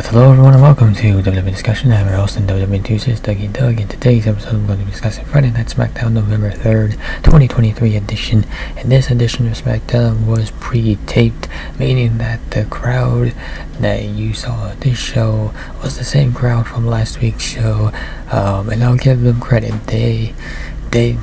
Hello everyone and welcome to WWE Discussion. I'm your host and WWE Tuesdays, Dougie Doug. In today's episode I'm going to be discussing Friday Night Smackdown November 3rd, 2023 edition. And this edition of Smackdown was pre-taped, meaning that the crowd that you saw at this show was the same crowd from last week's show. And I'll give them credit. They did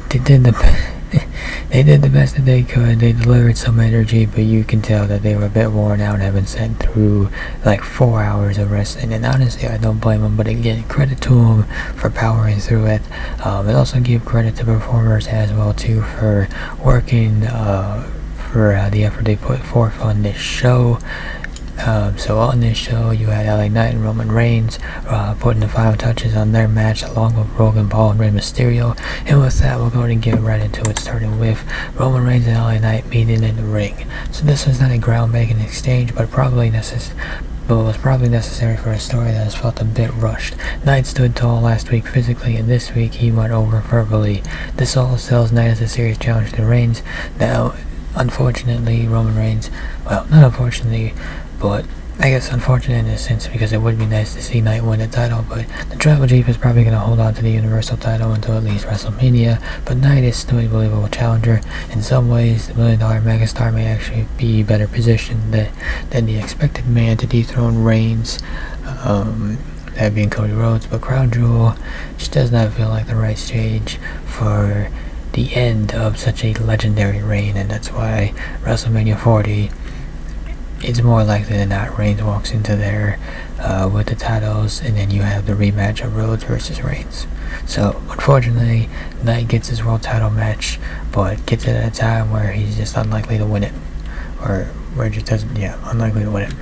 the best that they could. They delivered some energy, but you can tell that they were a bit worn out, having sat through like 4 hours of wrestling. And honestly, I don't blame them. But again, credit to them for powering through it. And also give credit to performers as well too for working for the effort they put forth on this show. So on this show, you had LA Knight and Roman Reigns putting the final touches on their match, along with Logan Paul and Rey Mysterio. And with that, we're going to get right into it, starting with Roman Reigns and LA Knight meeting in the ring. So this was not a groundbreaking exchange, but was probably necessary for a story that has felt a bit rushed. Knight stood tall last week physically, and this week he went over verbally. This all sells Knight as a serious challenge to Reigns. Now, unfortunately, Roman Reigns, well, not unfortunately, but I guess unfortunate in a sense, because it would be nice to see Knight win the title, but the Tribal Chief is probably going to hold on to the Universal title until at least WrestleMania. But Knight is still a believable challenger. In some ways, the $1 Million Megastar may actually be better positioned than the expected man to dethrone Reigns, that being Cody Rhodes. But Crown Jewel just does not feel like the right stage for the end of such a legendary reign, and that's why WrestleMania 40, it's more likely than not Reigns walks into there with the titles, and then you have the rematch of Rhodes versus Reigns. So unfortunately, Knight gets his world title match, but gets it at a time where he's just unlikely to win it, or where it just doesn't, unlikely to win it.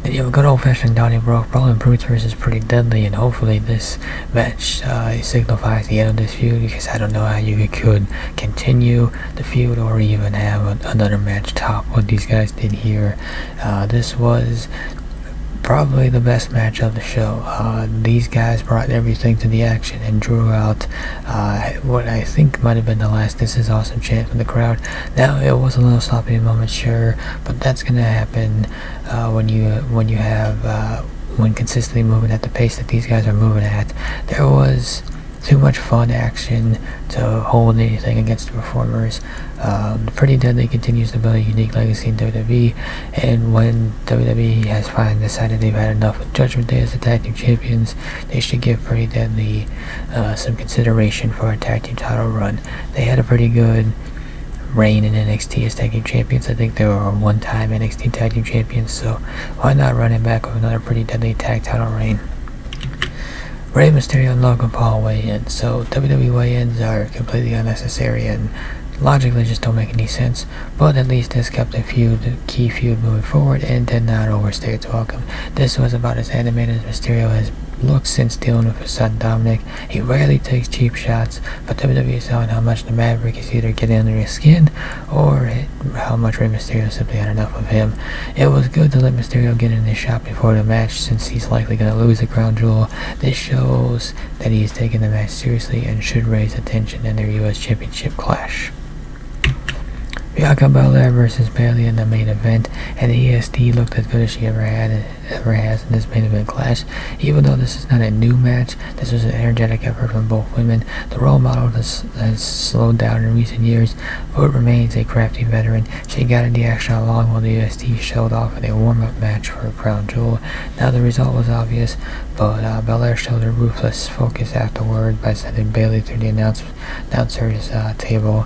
Then you have a good old-fashioned Donnybrook Brawling Brutes versus Pretty Deadly, and hopefully this match signifies the end of this feud, because I don't know how you could continue the feud or even have another match top what these guys did here. This was probably the best match of the show. These guys brought everything to the action and drew out what I think might have been the last "This is awesome" chant from the crowd. Now, it was a little sloppy moment, sure, but that's gonna happen when consistently moving at the pace that these guys are moving at. There was too much fun action to hold anything against the performers. Pretty Deadly continues to build a unique legacy in WWE, and when WWE has finally decided they've had enough with Judgment Day as the tag team champions, they should give Pretty Deadly some consideration for a tag team title run. They had a pretty good reign in NXT as tag team champions. I think they were one-time NXT tag team champions, so why not run it back with another Pretty Deadly tag title reign? Rey Mysterio and Logan Paul weigh in. So WWE weigh-ins are completely unnecessary and logically just don't make any sense, but at least this kept the key feud moving forward and did not overstay its welcome. This was about as animated as Mysterio has looked since dealing with his son Dominic. He rarely takes cheap shots, but WWE is showing how much the Maverick is either getting under his skin or how much Rey Mysterio simply had enough of him. It was good to let Mysterio get in this shot before the match, since he's likely going to lose the Crown Jewel. This shows that he is taking the match seriously and should raise attention in their US Championship clash. Bianca Belair versus Bayley in the main event, and the EST looked as good as she ever has in this main event clash. Even though this is not a new match, this was an energetic effort from both women. The role model has slowed down in recent years, but remains a crafty veteran. She guided the action along while the EST showed off in a warm-up match for Crown Jewel. Now the result was obvious, but Belair showed her ruthless focus afterward by sending Bayley through the announcer's table.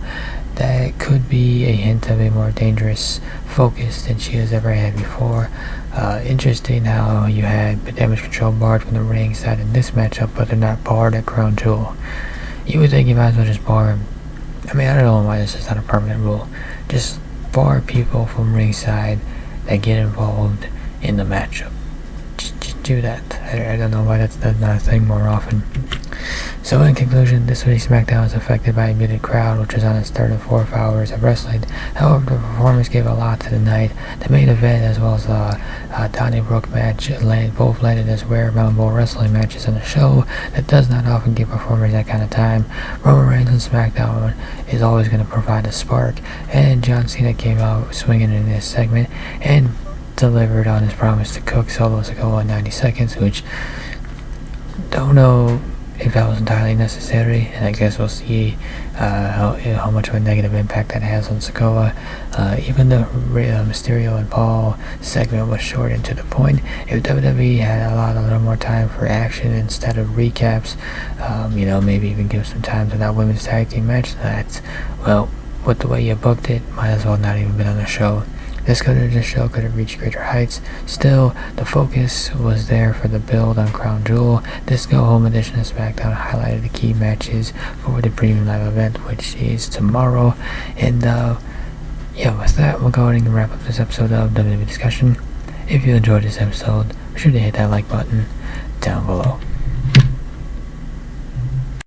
That could be a hint of a more dangerous focus than she has ever had before. Interesting how you had the Damage Control barred from the ring side in this matchup, but they're not barred at Crown Jewel. You would think you might as well just bar them. I mean, I don't know why this is not a permanent rule. Just bar people from ringside that get involved in the matchup. Just do that. I don't know why that's not a thing more often. So in conclusion, this week's SmackDown was affected by a muted crowd, which was on its third and fourth hours of wrestling. However, the performers gave a lot to the night. The main event, as well as the Donnybrook match, both landed as rare, memorable wrestling matches on the show that does not often give performers that kind of time. Roman Reigns on SmackDown is always going to provide a spark, and John Cena came out swinging in this segment, and delivered on his promise to cook Solo Sikoa in 90 seconds, which don't know if that was entirely necessary, and I guess we'll see how much of a negative impact that has on Sikoa. Even the Mysterio and Paul segment was short and to the point. If WWE had a little more time for action instead of recaps, maybe even give some time to that women's tag team match, with the way you booked it, might as well not even been on the show. This show could have reached greater heights. Still, the focus was there for the build on Crown Jewel. This go-home edition of SmackDown highlighted the key matches for the premium live event, which is tomorrow. And with that, we'll go ahead and wrap up this episode of WWE Discussion. If you enjoyed this episode, be sure to hit that like button down below.